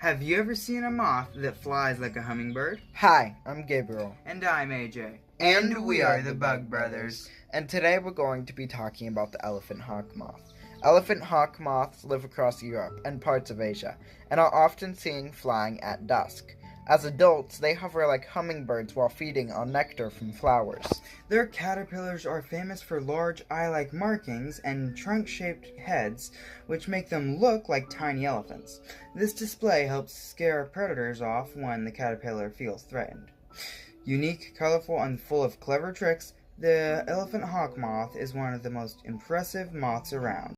Have you ever seen a moth that flies like a hummingbird? Hi, I'm Gabriel. And I'm AJ. And we are the Bug Brothers. And today we're going to be talking about the elephant hawk moth. Elephant hawk moths live across Europe and parts of Asia, and are often seen flying at dusk. As adults, they hover like hummingbirds while feeding on nectar from flowers. Their caterpillars are famous for large eye-like markings and trunk-shaped heads, which make them look like tiny elephants. This display helps scare predators off when the caterpillar feels threatened. Unique, colorful, and full of clever tricks, the elephant hawk moth is one of the most impressive moths around.